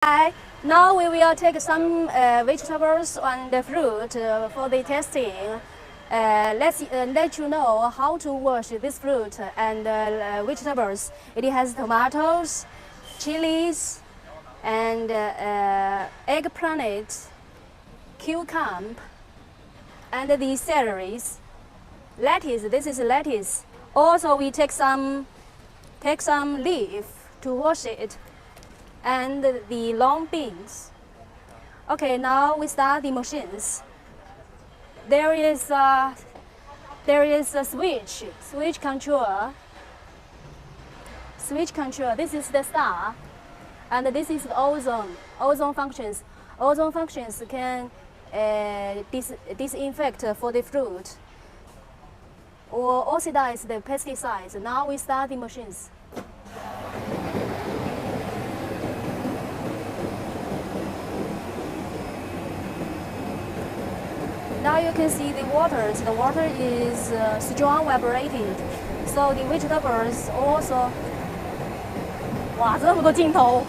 Hi. Now we will take some vegetables and fruit for the testing. Let's let you know how to wash this fruit and vegetables. It has tomatoes, chilies, and eggplant, cucumber, and the celeries. Lettuce. This is lettuce. Also, we take some leaf to wash it, and the long beans. Okay, now we start the machines. There is a switch control. This is the star, and this is the ozone functions. Ozone functions can disinfect for the fruit or oxidize the pesticides. Now we start the machines. Now you can see the water. The water is strong vibrating, so the vegetables also. 哇，这么多镜头！